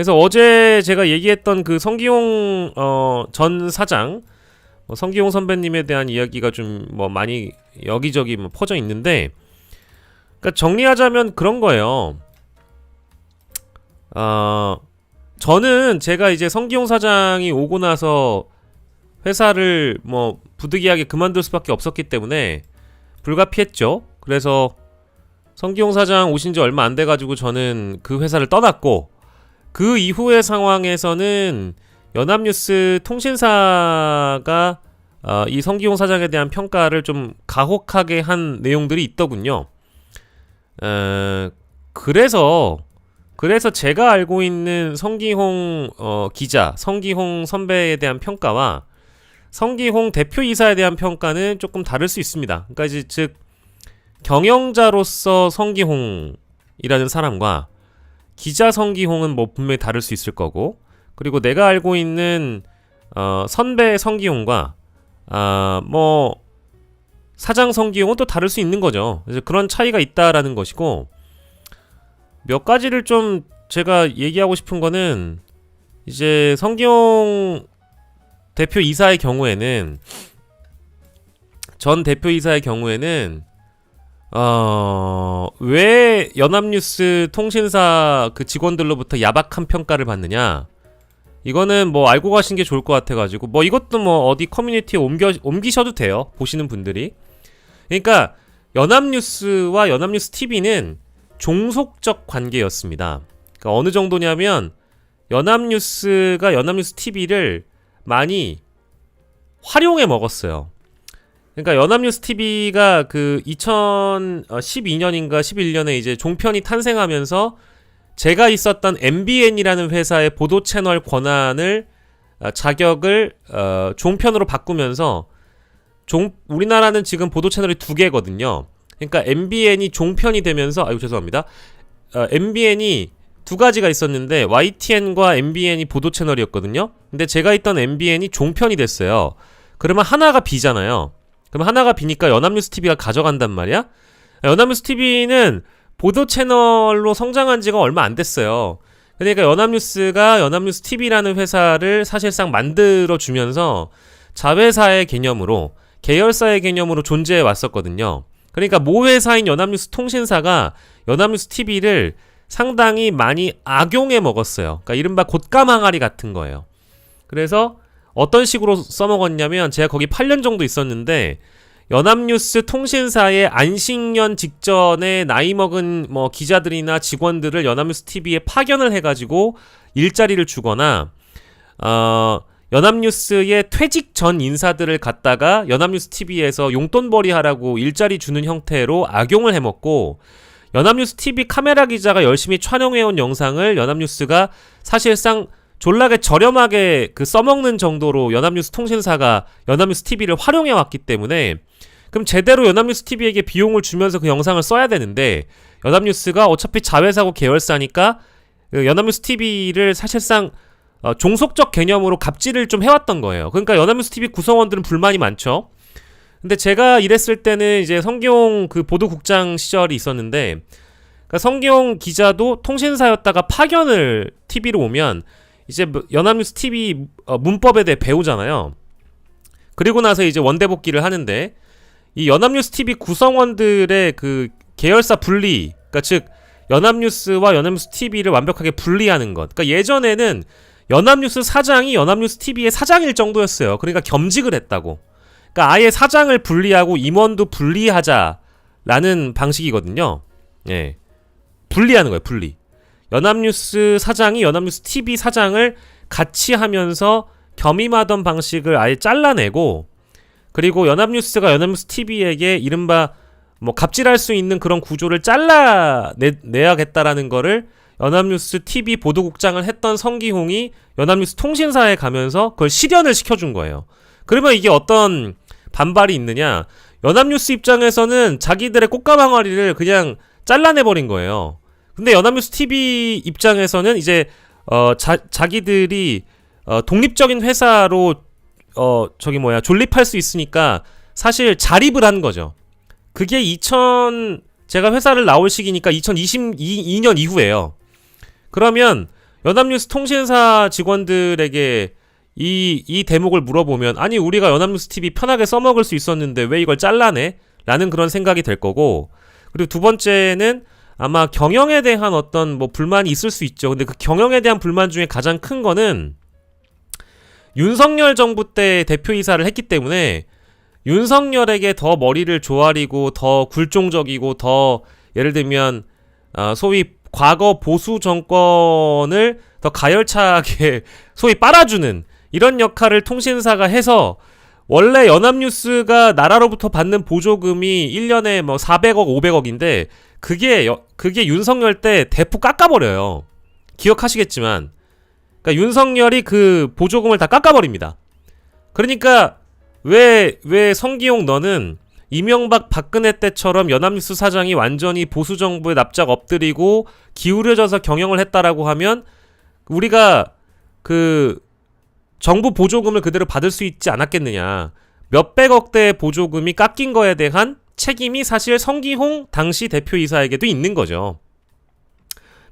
그래서 어제 제가 얘기했던 그 성기용 전 사장, 성기용 선배님에 대한 이야기가 좀 많이 여기저기 퍼져 있는데, 그러니까 정리하자면 그런 거예요. 저는 제가 이제 성기용 사장이 오고 나서 회사를 부득이하게 그만둘 수밖에 없었기 때문에 불가피했죠. 그래서 성기용 사장 오신 지 얼마 안 돼가지고 저는 그 회사를 떠났고, 그 이후의 상황에서는 연합뉴스 통신사가 이 성기용 사장에 대한 평가를 좀 가혹하게 한 내용들이 있더군요. 그래서 제가 알고 있는 성기홍 기자, 성기홍 선배에 대한 평가와 성기홍 대표이사에 대한 평가는 조금 다를 수 있습니다. 그러니까 이제 즉 경영자로서 성기홍이라는 사람과 기자 성기홍은 분명히 다를 수 있을 거고, 그리고 내가 알고 있는 선배 성기홍과 사장 성기홍은 또 다를 수 있는 거죠. 그래서 그런 차이가 있다라는 것이고, 몇 가지를 좀 제가 얘기하고 싶은 거는, 이제 성기홍 대표이사의 경우에는, 전 대표이사의 경우에는 왜 연합뉴스 통신사 그 직원들로부터 야박한 평가를 받느냐, 이거는 알고 가신 게 좋을 것 같아가지고, 이것도 어디 커뮤니티에 옮기셔도 돼요, 보시는 분들이. 그러니까 연합뉴스와 연합뉴스 TV는 종속적 관계였습니다. 그러니까 어느 정도냐면 연합뉴스가 연합뉴스 TV를 많이 활용해 먹었어요. 그러니까 연합뉴스 TV가 그 2012년인가 11년에 이제 종편이 탄생하면서 제가 있었던 MBN이라는 회사의 보도 채널 권한을 자격을 종편으로 바꾸면서 우리나라는 지금 보도 채널이 2개거든요. 그러니까 MBN이 종편이 되면서 죄송합니다. MBN이 2가지가 있었는데 YTN과 MBN이 보도 채널이었거든요. 근데 제가 있던 MBN이 종편이 됐어요. 그러면 하나가 비잖아요. 그럼 하나가 비니까 연합뉴스 TV가 가져간단 말이야. 연합뉴스 TV는 보도 채널로 성장한 지가 얼마 안 됐어요. 그러니까 연합뉴스가 연합뉴스 TV라는 회사를 사실상 만들어 주면서 자회사의 개념으로, 계열사의 개념으로 존재해 왔었거든요. 그러니까 모 회사인 연합뉴스 통신사가 연합뉴스 TV를 상당히 많이 악용해 먹었어요. 그러니까 이른바 곶감 항아리 같은 거예요. 그래서 어떤 식으로 써먹었냐면, 제가 거기 8년 정도 있었는데 연합뉴스 통신사의 안식년 직전에 나이 먹은 기자들이나 직원들을 연합뉴스 TV에 파견을 해가지고 일자리를 주거나, 연합뉴스의 퇴직 전 인사들을 갖다가 연합뉴스 TV에서 용돈벌이 하라고 일자리 주는 형태로 악용을 해먹고, 연합뉴스 TV 카메라 기자가 열심히 촬영해온 영상을 연합뉴스가 사실상 졸라게 저렴하게 써먹는 정도로 연합뉴스 통신사가 연합뉴스 TV를 활용해왔기 때문에, 그럼 제대로 연합뉴스 TV에게 비용을 주면서 그 영상을 써야 되는데, 연합뉴스가 어차피 자회사고 계열사니까 연합뉴스 TV를 사실상 종속적 개념으로 갑질을 좀 해왔던 거예요. 그러니까 연합뉴스 TV 구성원들은 불만이 많죠. 근데 제가 일했을 때는 이제 성기용 그 보도국장 시절이 있었는데, 그러니까 성기용 기자도 통신사였다가 파견을 TV로 오면 이제 연합뉴스 TV 문법에 대해 배우잖아요. 그리고 나서 이제 원대복귀를 하는데, 이 연합뉴스 TV 구성원들의 그 계열사 분리, 그러니까 즉 연합뉴스와 연합뉴스 TV를 완벽하게 분리하는 것. 그러니까 예전에는 연합뉴스 사장이 연합뉴스 TV의 사장일 정도였어요. 그러니까 겸직을 했다고. 그러니까 아예 사장을 분리하고 임원도 분리하자라는 방식이거든요. 예, 분리하는 거예요. 분리. 연합뉴스 사장이 연합뉴스 TV 사장을 같이 하면서 겸임하던 방식을 아예 잘라내고, 그리고 연합뉴스가 연합뉴스 TV에게 이른바 갑질할 수 있는 그런 구조를 잘라내야겠다라는 거를 연합뉴스 TV 보도국장을 했던 성기홍이 연합뉴스 통신사에 가면서 그걸 실현을 시켜준 거예요. 그러면 이게 어떤 반발이 있느냐, 연합뉴스 입장에서는 자기들의 꽃가망아리를 그냥 잘라내버린 거예요. 근데 연합뉴스 TV 입장에서는 이제 자기들이 독립적인 회사로 존립할 수 있으니까 사실 자립을 한 거죠. 그게 제가 회사를 나올 시기니까 2022년 이후예요. 그러면 연합뉴스 통신사 직원들에게 이 대목을 물어보면 아니 우리가 연합뉴스 TV 편하게 써먹을 수 있었는데 왜 이걸 잘라내? 라는 그런 생각이 될 거고, 그리고 두 번째는 아마 경영에 대한 어떤 뭐 불만이 있을 수 있죠. 근데 그 경영에 대한 불만 중에 가장 큰 거는 윤석열 정부 때 대표이사를 했기 때문에 윤석열에게 더 머리를 조아리고 더 굴종적이고 더 예를 들면 소위 과거 보수 정권을 더 가열차게 소위 빨아주는 이런 역할을 통신사가 해서 원래 연합뉴스가 나라로부터 받는 보조금이 1년에 뭐 400억, 500억인데 그게 윤석열 때 대폭 깎아버려요. 기억하시겠지만. 그러니까 윤석열이 그 보조금을 다 깎아버립니다. 그러니까 왜 성기용 너는 이명박 박근혜 때처럼 연합뉴스 사장이 완전히 보수 정부에 납작 엎드리고 기울여져서 경영을 했다라고 하면 우리가 그 정부 보조금을 그대로 받을 수 있지 않았겠느냐. 몇백억대의 보조금이 깎인 거에 대한 책임이 사실 성기홍 당시 대표이사에게도 있는 거죠.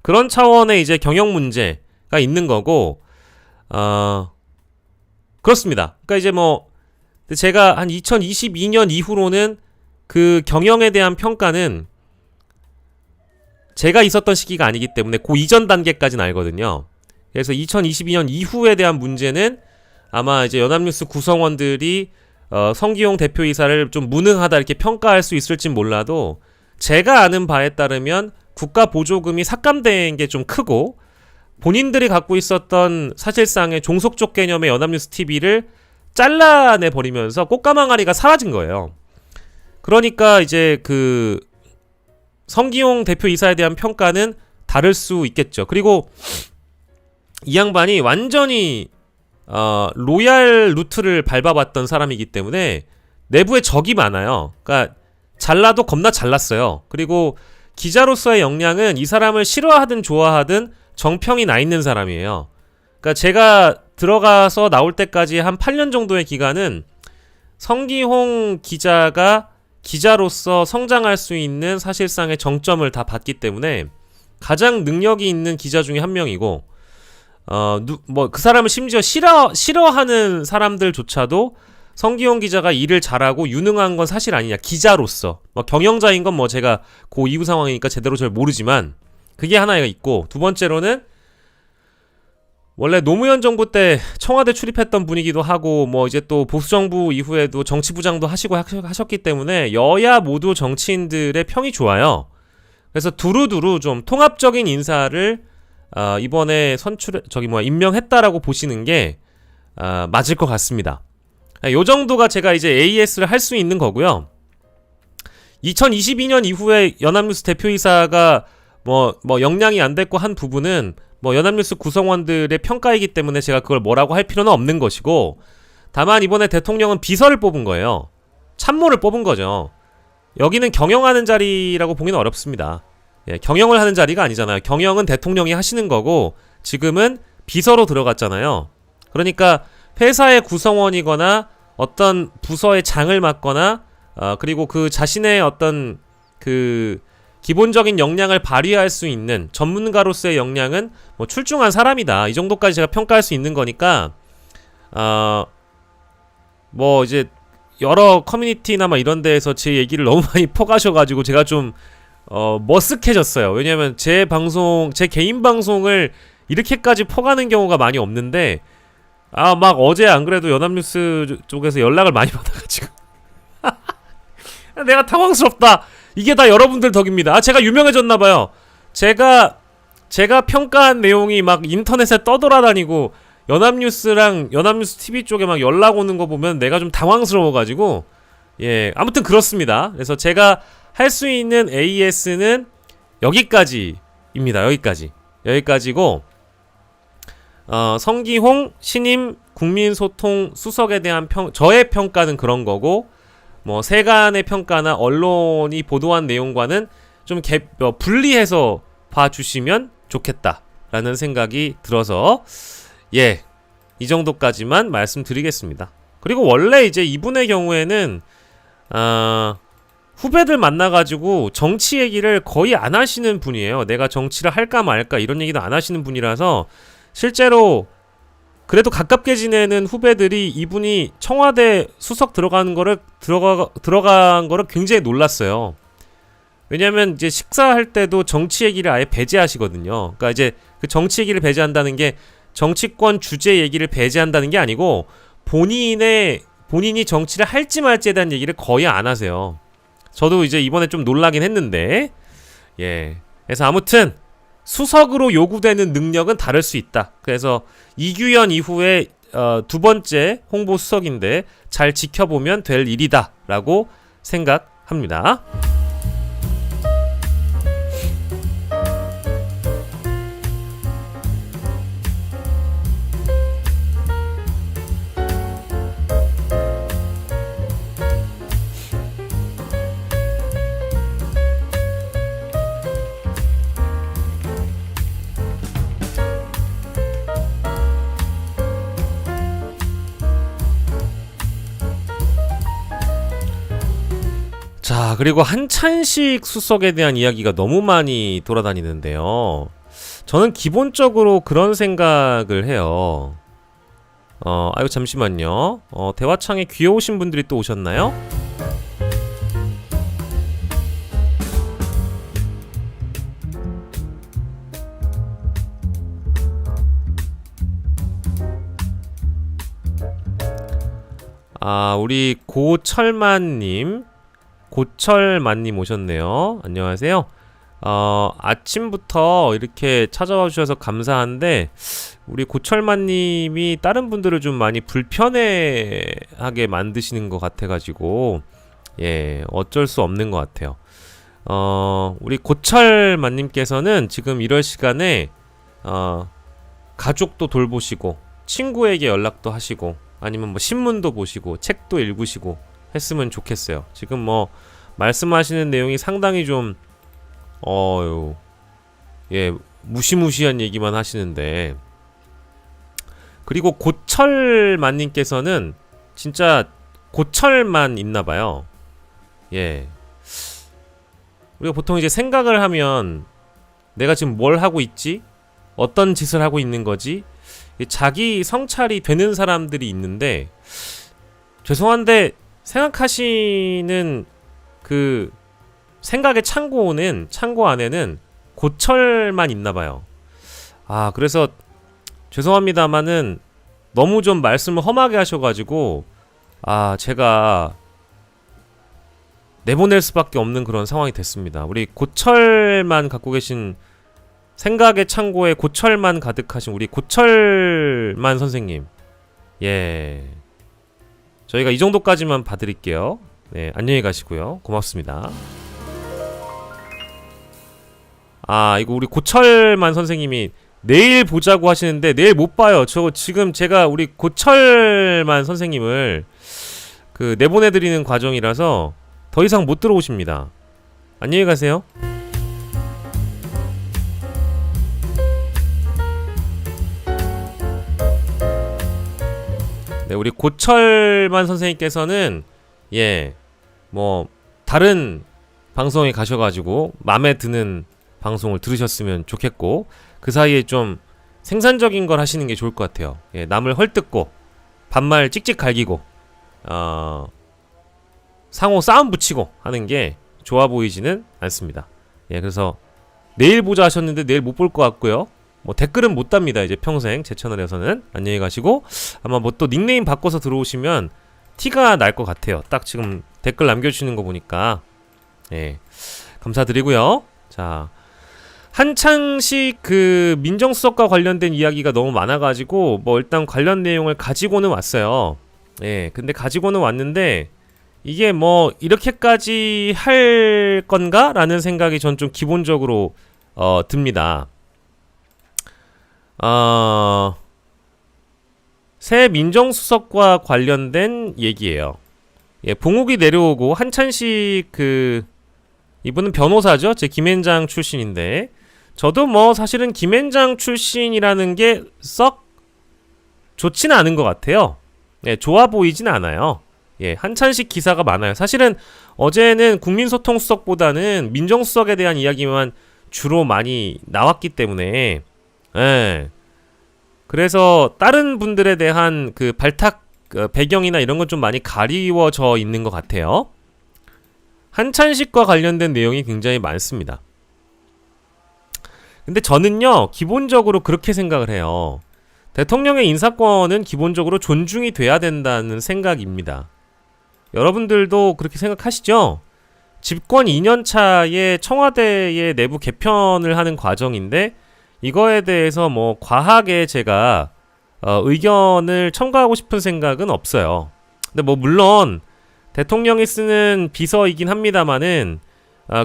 그런 차원의 이제 경영 문제가 있는 거고, 그렇습니다. 그러니까 이제 뭐 제가 한 2022년 이후로는 그 경영에 대한 평가는 제가 있었던 시기가 아니기 때문에 그 이전 단계까지는 알거든요. 그래서 2022년 이후에 대한 문제는 아마 이제 연합뉴스 구성원들이 성기용 대표이사를 좀 무능하다 이렇게 평가할 수 있을진 몰라도 제가 아는 바에 따르면 국가 보조금이 삭감된 게 좀 크고 본인들이 갖고 있었던 사실상의 종속적 개념의 연합뉴스 TV를 잘라내 버리면서 꽃가망아리가 사라진 거예요. 그러니까 이제 그 성기용 대표이사에 대한 평가는 다를 수 있겠죠. 그리고 이 양반이 완전히 로얄 루트를 밟아봤던 사람이기 때문에 내부에 적이 많아요. 그러니까 잘라도 겁나 잘랐어요. 그리고 기자로서의 역량은 이 사람을 싫어하든 좋아하든 정평이 나 있는 사람이에요. 그러니까 제가 들어가서 나올 때까지 한 8년 정도의 기간은 성기홍 기자가 기자로서 성장할 수 있는 사실상의 정점을 다 봤기 때문에 가장 능력이 있는 기자 중에 한 명이고, 그 사람을 심지어 싫어하는 사람들조차도 성기홍 기자가 일을 잘하고 유능한 건 사실 아니냐. 기자로서. 경영자인 건 뭐 제가 그 이후 상황이니까 제대로 잘 모르지만 그게 하나가 있고, 두 번째로는 원래 노무현 정부 때 청와대 출입했던 분이기도 하고 뭐 이제 또 보수정부 이후에도 정치부장도 하시고 하셨기 때문에 여야 모두 정치인들의 평이 좋아요. 그래서 두루두루 좀 통합적인 인사를 이번에 임명했다라고 보시는 게 맞을 것 같습니다. 요 정도가 제가 이제 AS를 할 수 있는 거고요. 2022년 이후에 연합뉴스 대표이사가 뭐 역량이 안 됐고 한 부분은 뭐 연합뉴스 구성원들의 평가이기 때문에 제가 그걸 뭐라고 할 필요는 없는 것이고, 다만 이번에 대통령은 비서를 뽑은 거예요. 참모를 뽑은 거죠. 여기는 경영하는 자리라고 보기는 어렵습니다. 경영을 하는 자리가 아니잖아요. 경영은 대통령이 하시는 거고 지금은 비서로 들어갔잖아요. 그러니까 회사의 구성원이거나 어떤 부서의 장을 맡거나 그리고 그 자신의 어떤 그 기본적인 역량을 발휘할 수 있는 전문가로서의 역량은 뭐 출중한 사람이다. 이 정도까지 제가 평가할 수 있는 거니까 뭐 이제 여러 커뮤니티나 막 이런 데에서 제 얘기를 너무 많이 퍼가셔가지고 제가 좀 머쓱해졌어요. 왜냐면 제 개인 방송을 이렇게까지 퍼가는 경우가 많이 없는데 막 어제 안 그래도 연합뉴스 쪽에서 연락을 많이 받아가지고 내가 당황스럽다. 이게 다 여러분들 덕입니다. 제가 유명해졌나봐요. 제가 평가한 내용이 막 인터넷에 떠돌아다니고 연합뉴스랑 연합뉴스 TV 쪽에 막 연락 오는 거 보면 내가 좀 당황스러워가지고 아무튼 그렇습니다. 그래서 제가 할 수 있는 AS는 여기까지입니다. 여기까지고 성기홍 신임 국민소통 수석에 대한 저의 평가는 그런 거고, 뭐 세간의 평가나 언론이 보도한 내용과는 좀 분리해서 봐주시면 좋겠다라는 생각이 들어서 이 정도까지만 말씀드리겠습니다. 그리고 원래 이제 이분의 경우에는 후배들 만나가지고 정치 얘기를 거의 안 하시는 분이에요. 내가 정치를 할까 말까 이런 얘기도 안 하시는 분이라서 실제로 그래도 가깝게 지내는 후배들이 이분이 청와대 수석 들어간 거를 굉장히 놀랐어요. 왜냐면 이제 식사할 때도 정치 얘기를 아예 배제하시거든요. 그러니까 이제 그 정치 얘기를 배제한다는 게 정치권 주제 얘기를 배제한다는 게 아니고 본인이 정치를 할지 말지에 대한 얘기를 거의 안 하세요. 저도 이제 이번에 좀 놀라긴 했는데, 예. 그래서 아무튼 수석으로 요구되는 능력은 다를 수 있다. 그래서 이규현 이후에 두 번째 홍보 수석인데 잘 지켜보면 될 일이다라고 생각합니다. 자, 그리고 한찬식 수석에 대한 이야기가 너무 많이 돌아다니는데요. 저는 기본적으로 그런 생각을 해요. 아이고, 잠시만요. 대화창에 귀여우신 분들이 또 오셨나요? 우리 고철만님 오셨네요. 안녕하세요. 아침부터 이렇게 찾아와 주셔서 감사한데, 우리 고철만님이 다른 분들을 좀 많이 불편해하게 만드시는 것 같아가지고, 예, 어쩔 수 없는 것 같아요. 우리 고철만님께서는 지금 이럴 시간에, 가족도 돌보시고, 친구에게 연락도 하시고, 아니면 뭐 신문도 보시고, 책도 읽으시고, 했으면 좋겠어요. 지금 뭐 말씀하시는 내용이 상당히 좀 예, 무시무시한 얘기만 하시는데, 그리고 고철만님께서는 진짜 고철만 있나봐요. 예, 우리가 보통 이제 생각을 하면 내가 지금 뭘 하고 있지? 어떤 짓을 하고 있는 거지? 자기 성찰이 되는 사람들이 있는데, 죄송한데 생각하시는 그 생각의 창고 안에는 고철만 있나봐요. 그래서 죄송합니다만은 너무 좀 말씀을 험하게 하셔가지고 제가 내보낼 수밖에 없는 그런 상황이 됐습니다. 우리 고철만 갖고 계신 생각의 창고에 고철만 가득하신 우리 고철만 선생님, 예, 저희가 이 정도까지만 봐드릴게요. 네, 안녕히 가시고요. 고맙습니다. 이거 우리 고철만 선생님이 내일 보자고 하시는데 내일 못 봐요. 저 지금 제가 우리 고철만 선생님을 내보내드리는 과정이라서 더 이상 못 들어오십니다. 안녕히 가세요. 네, 우리 고철만 선생님께서는 뭐 다른 방송에 가셔가지고 마음에 드는 방송을 들으셨으면 좋겠고, 그 사이에 좀 생산적인 걸 하시는 게 좋을 것 같아요. 예, 남을 헐뜯고 반말 찍찍 갈기고 상호 싸움 붙이고 하는 게 좋아 보이지는 않습니다. 예, 그래서 내일 보자 하셨는데 내일 못 볼 것 같고요. 뭐 댓글은 못 답니다. 이제 평생 제 채널에서는. 안녕히 가시고, 아마 뭐 또 닉네임 바꿔서 들어오시면 티가 날 것 같아요. 딱 지금 댓글 남겨주시는 거 보니까. 예, 감사드리고요. 자, 한창식 민정수석과 관련된 이야기가 너무 많아가지고 뭐 일단 관련 내용을 가지고는 왔어요. 예, 근데 가지고는 왔는데 이게 뭐 이렇게까지 할 건가? 라는 생각이 전 좀 기본적으로 듭니다. 새 민정수석과 관련된 얘기예요. 예, 봉욱이 내려오고 한찬식 이분은 변호사죠. 제 김앤장 출신인데, 저도 뭐 사실은 김앤장 출신이라는 게 썩 좋지는 않은 것 같아요. 예, 좋아 보이진 않아요. 예, 한찬식 기사가 많아요. 사실은 어제는 국민소통수석보다는 민정수석에 대한 이야기만 주로 많이 나왔기 때문에, 예. 그래서 다른 분들에 대한 그 발탁 배경이나 이런 건 좀 많이 가리워져 있는 것 같아요. 한찬식과 관련된 내용이 굉장히 많습니다. 근데 저는요, 기본적으로 그렇게 생각을 해요. 대통령의 인사권은 기본적으로 존중이 돼야 된다는 생각입니다. 여러분들도 그렇게 생각하시죠? 집권 2년 차에 청와대의 내부 개편을 하는 과정인데, 이거에 대해서 뭐 과하게 제가 의견을 첨가하고 싶은 생각은 없어요. 근데 뭐 물론 대통령이 쓰는 비서이긴 합니다만은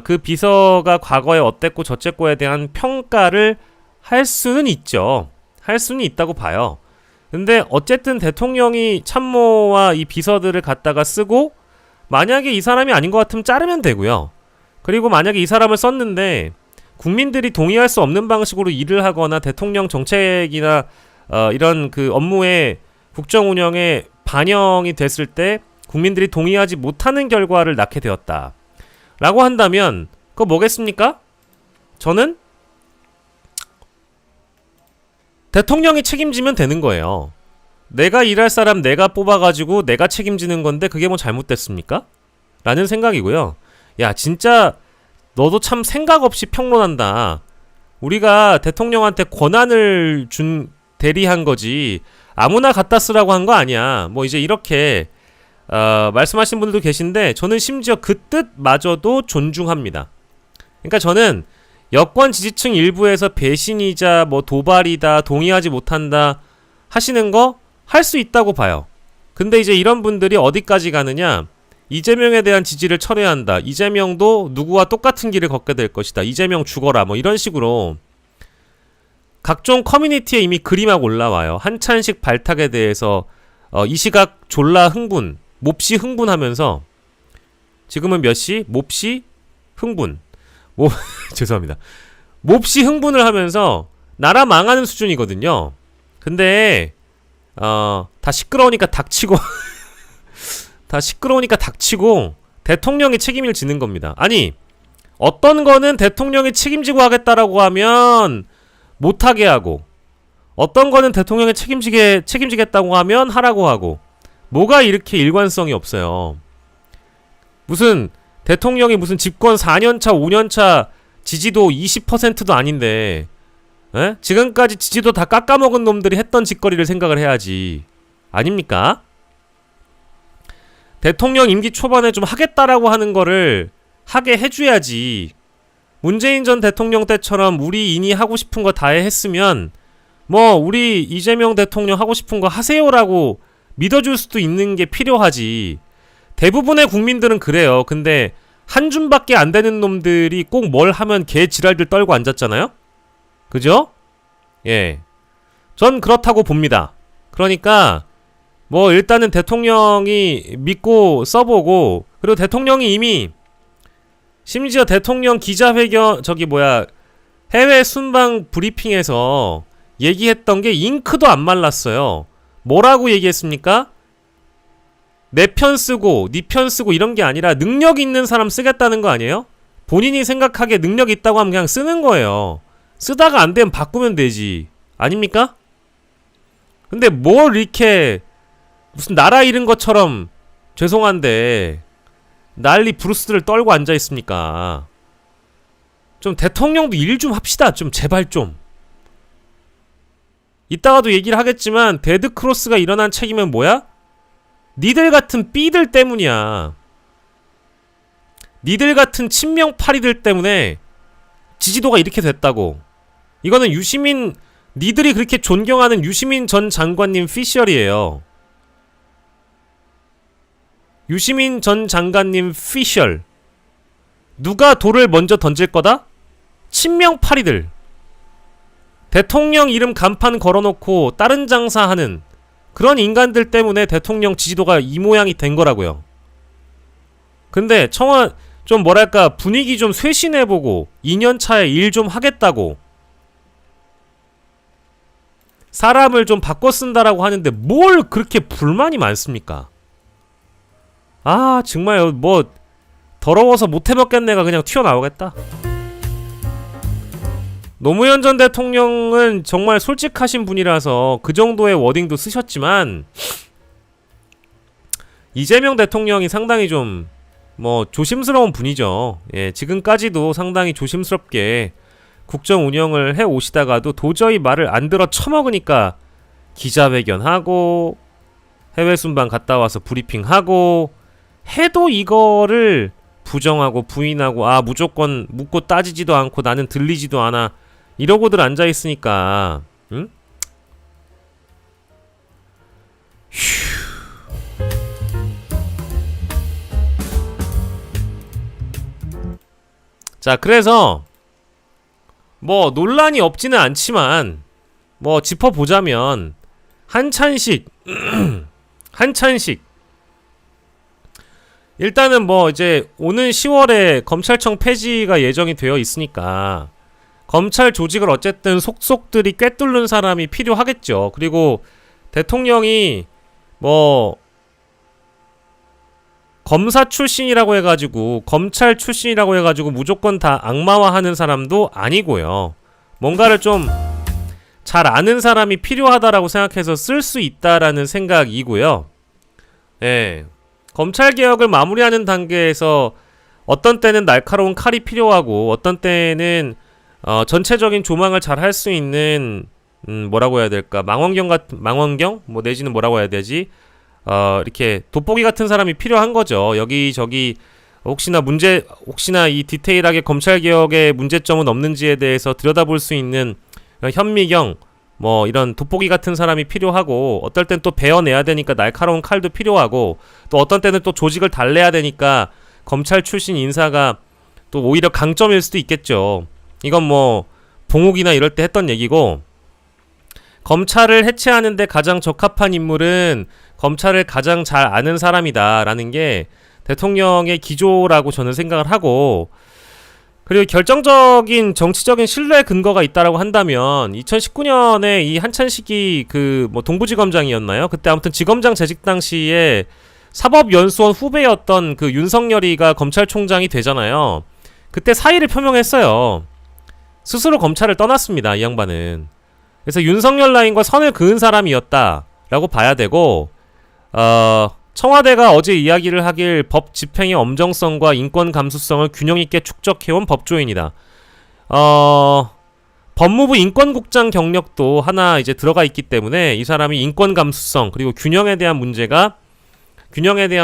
그 비서가 과거에 어땠고 저쨌고에 대한 평가를 할 수는 있죠. 할 수는 있다고 봐요. 근데 어쨌든 대통령이 참모와 이 비서들을 갖다가 쓰고 만약에 이 사람이 아닌 것 같으면 자르면 되고요. 그리고 만약에 이 사람을 썼는데 국민들이 동의할 수 없는 방식으로 일을 하거나 대통령 정책이나 이런 그 업무의 국정 운영에 반영이 됐을 때 국민들이 동의하지 못하는 결과를 낳게 되었다 라고 한다면 그거 뭐겠습니까? 저는 대통령이 책임지면 되는 거예요. 내가 일할 사람 내가 뽑아가지고 내가 책임지는 건데 그게 뭐 잘못됐습니까? 라는 생각이고요. 야, 진짜 너도 참 생각 없이 평론한다. 우리가 대통령한테 권한을 대리한 거지 아무나 갖다 쓰라고 한 거 아니야. 뭐 이제 이렇게 말씀하신 분들도 계신데 저는 심지어 그 뜻마저도 존중합니다. 그러니까 저는 여권 지지층 일부에서 배신이자 뭐 도발이다, 동의하지 못한다 하시는 거 할 수 있다고 봐요. 근데 이제 이런 분들이 어디까지 가느냐? 이재명에 대한 지지를 철회해야 한다. 이재명도 누구와 똑같은 길을 걷게 될 것이다. 이재명 죽어라. 뭐 이런 식으로 각종 커뮤니티에 이미 그림하고 올라와요. 한찬식 발탁에 대해서 이 시각 졸라 흥분, 몹시 흥분하면서 지금은 몇 시? 몹시 흥분. 죄송합니다. 몹시 흥분을 하면서 나라 망하는 수준이거든요. 근데 다 시끄러우니까 닥치고 다 시끄러우니까 닥치고 대통령이 책임을 지는 겁니다. 아니 어떤 거는 대통령이 책임지고 하겠다라고 하면 못하게 하고 어떤 거는 대통령이 책임지겠다고 하면 하라고 하고 뭐가 이렇게 일관성이 없어요. 무슨 대통령이 무슨 집권 4년차 5년차 지지도 20%도 아닌데 에? 지금까지 지지도 다 깎아먹은 놈들이 했던 짓거리를 생각을 해야지. 아닙니까? 대통령 임기 초반에 좀 하겠다라고 하는 거를 하게 해줘야지. 문재인 전 대통령 때처럼 우리 인이 하고 싶은 거 다 했으면 뭐 우리 이재명 대통령 하고 싶은 거 하세요라고 믿어줄 수도 있는 게 필요하지. 대부분의 국민들은 그래요. 근데 한 줌밖에 안 되는 놈들이 꼭 뭘 하면 개 지랄들 떨고 앉았잖아요? 그죠? 예. 전 그렇다고 봅니다. 그러니까 뭐 일단은 대통령이 믿고 써보고 그리고 대통령이 이미 심지어 대통령 기자회견 해외 순방 브리핑에서 얘기했던 게 잉크도 안 말랐어요. 뭐라고 얘기했습니까? 내 편 쓰고 니 편 쓰고 이런 게 아니라 능력 있는 사람 쓰겠다는 거 아니에요? 본인이 생각하기에 능력 있다고 하면 그냥 쓰는 거예요. 쓰다가 안 되면 바꾸면 되지. 아닙니까? 근데 뭘 이렇게 무슨 나라 잃은 것처럼 죄송한데 난리 브루스를 떨고 앉아 있습니까? 좀 대통령도 일 좀 합시다. 좀 제발 좀. 이따가도 얘기를 하겠지만 데드크로스가 일어난 책임은 뭐야? 니들 같은 삐들 때문이야. 니들 같은 친명파리들 때문에 지지도가 이렇게 됐다고. 이거는 유시민, 니들이 그렇게 존경하는 유시민 전 장관님 피셜이에요. 유시민 전 장관님 피셜. 누가 돌을 먼저 던질 거다? 친명파리들. 대통령 이름 간판 걸어놓고 다른 장사하는 그런 인간들 때문에 대통령 지지도가 이 모양이 된 거라고요. 근데 좀 뭐랄까 분위기 좀 쇄신해보고 2년차에 일 좀 하겠다고 사람을 좀 바꿔 쓴다라고 하는데 뭘 그렇게 불만이 많습니까? 아 정말 뭐 더러워서 못 해먹겠네가 그냥 튀어나오겠다. 노무현 전 대통령은 정말 솔직하신 분이라서 그 정도의 워딩도 쓰셨지만 이재명 대통령이 상당히 좀 뭐 조심스러운 분이죠. 예, 지금까지도 상당히 조심스럽게 국정 운영을 해 오시다가도 도저히 말을 안 들어 처먹으니까 기자회견하고 해외 순방 갔다 와서 브리핑하고 해도 이거를 부정하고 부인하고 아 무조건 묻고 따지지도 않고 나는 들리지도 않아 이러고들 앉아 있으니까 응? 휴. 자 그래서 뭐 논란이 없지는 않지만 뭐 짚어보자면 한찬식 한찬식 일단은 뭐 이제 오는 10월에 검찰청 폐지가 예정이 되어 있으니까 검찰 조직을 어쨌든 속속들이 꿰뚫는 사람이 필요하겠죠. 그리고 대통령이 뭐 검사 출신이라고 해가지고 검찰 출신이라고 해가지고 무조건 다 악마화하는 사람도 아니고요. 뭔가를 좀 잘 아는 사람이 필요하다라고 생각해서 쓸 수 있다라는 생각이고요. 예. 검찰개혁을 마무리하는 단계에서 어떤 때는 날카로운 칼이 필요하고 어떤 때는 전체적인 조망을 잘 할 수 있는 뭐라고 해야 될까 망원경 뭐 내지는 뭐라고 해야 되지 이렇게 돋보기 같은 사람이 필요한 거죠. 여기저기 혹시나 이 디테일하게 검찰개혁의 문제점은 없는지에 대해서 들여다볼 수 있는 현미경 뭐 이런 돋보기 같은 사람이 필요하고 어떨 땐 또 베어내야 되니까 날카로운 칼도 필요하고 또 어떤 때는 또 조직을 달래야 되니까 검찰 출신 인사가 또 오히려 강점일 수도 있겠죠. 이건 뭐 봉욱이나 이럴 때 했던 얘기고 검찰을 해체하는데 가장 적합한 인물은 검찰을 가장 잘 아는 사람이다라는 게 대통령의 기조라고 저는 생각을 하고 그리고 결정적인 정치적인 신뢰 근거가 있다라고 한다면 2019년에 이 한찬식이 그 뭐 동부지검장이었나요? 그때 아무튼 지검장 재직 당시에 사법연수원 후배였던 그 윤석열이가 검찰총장이 되잖아요. 그때 사의를 표명했어요. 스스로 검찰을 떠났습니다. 이 양반은. 그래서 윤석열 라인과 선을 그은 사람이었다라고 봐야 되고 청와대가 어제 이야기를 하길 법 집행의 엄정성과 인권 감수성을 균형 있게 축적해온 법조인이다. 법무부 인권국장 경력도 하나 이제 들어가 있기 때문에 이 사람이 인권 감수성 그리고 균형에 대한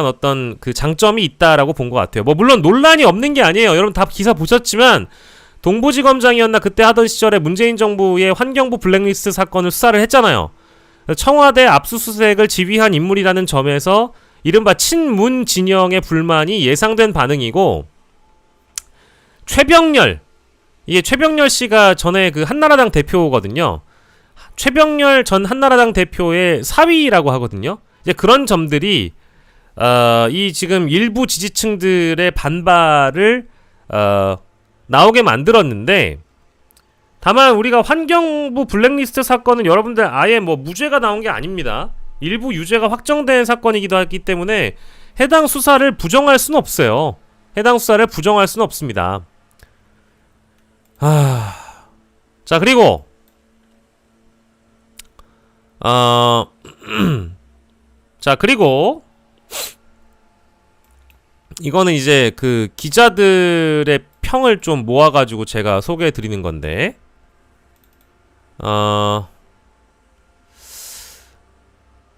어떤 그 장점이 있다라고 본 것 같아요. 뭐 물론 논란이 없는 게 아니에요. 여러분 다 기사 보셨지만 동부지검장이었나 그때 하던 시절에 문재인 정부의 환경부 블랙리스트 사건을 수사를 했잖아요. 청와대 압수수색을 지휘한 인물이라는 점에서 이른바 친문 진영의 불만이 예상된 반응이고 최병렬 씨가 전에 그 한나라당 대표거든요. 최병렬 전 한나라당 대표의 사위라고 하거든요. 이제 그런 점들이 이 지금 일부 지지층들의 반발을 나오게 만들었는데 다만 우리가 환경부 블랙리스트 사건은 여러분들 아예 뭐 무죄가 나온 게 아닙니다. 일부 유죄가 확정된 사건이기도 하기 때문에 해당 수사를 부정할 수는 없어요. 해당 수사를 부정할 수는 없습니다. 자 그리고 자 그리고 이거는 이제 그 기자들의 평을 좀 모아가지고 제가 소개해 드리는 건데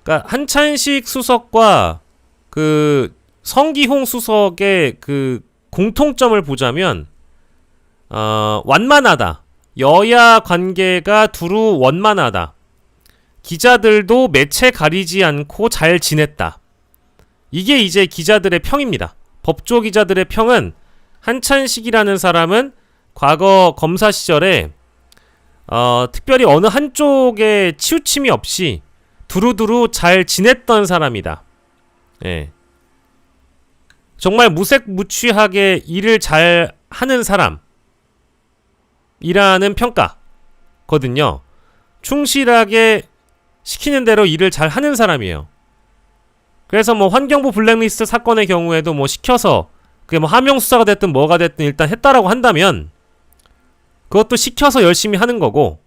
그러니까 한찬식 수석과 그 성기홍 수석의 그 공통점을 보자면 완만하다. 여야 관계가 두루 원만하다. 기자들도 매체 가리지 않고 잘 지냈다. 이게 이제 기자들의 평입니다. 법조 기자들의 평은 한찬식이라는 사람은 과거 검사 시절에 특별히 어느 한쪽에 치우침이 없이 두루두루 잘 지냈던 사람이다. 예. 정말 무색무취하게 일을 잘 하는 사람이라는 평가거든요. 충실하게 시키는 대로 일을 잘 하는 사람이에요. 그래서 뭐 환경부 블랙리스트 사건의 경우에도 뭐 시켜서 그게 뭐 하명 수사가 됐든 뭐가 됐든 일단 했다라고 한다면 그것도 시켜서 열심히 하는 거고,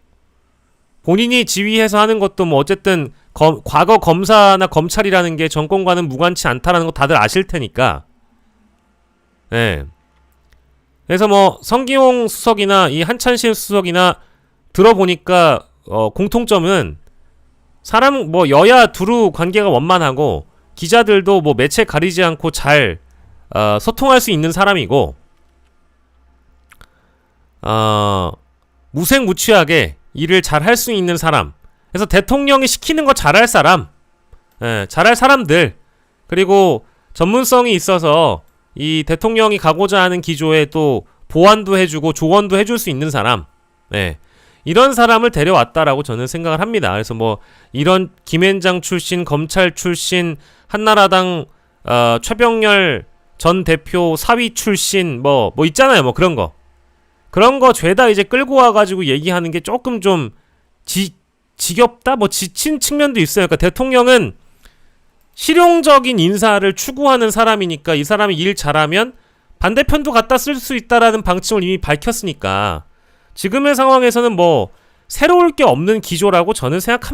본인이 지휘해서 하는 것도 뭐 어쨌든 과거 검사나 검찰이라는 게 정권과는 무관치 않다라는 거 다들 아실 테니까. 예. 그래서 뭐 성기용 수석이나 이 한찬실 수석이나 들어보니까 공통점은 사람 뭐 여야 두루 관계가 원만하고 기자들도 뭐 매체 가리지 않고 잘 소통할 수 있는 사람이고, 무색무취하게 일을 잘 할 수 있는 사람. 그래서 대통령이 시키는 거 잘할 사람, 잘할 사람들, 그리고 전문성이 있어서 이 대통령이 가고자 하는 기조에 또 보완도 해주고 조언도 해줄 수 있는 사람, 이런 사람을 데려왔다라고 저는 생각을 합니다. 그래서 뭐 이런 김앤장 출신, 검찰 출신, 한나라당 최병렬 전 대표 사위 출신 뭐 있잖아요. 뭐 그런 거 죄다 이제 끌고 와가지고 얘기하는 게 조금 좀 지겹다? 뭐 지친 측면도 있어요. 그러니까 대통령은 실용적인 인사를 추구하는 사람이니까 이 사람이 일 잘하면 반대편도 갖다 쓸 수 있다라는 방침을 이미 밝혔으니까 지금의 상황에서는 뭐 새로울 게 없는 기조라고 저는 생각합니다.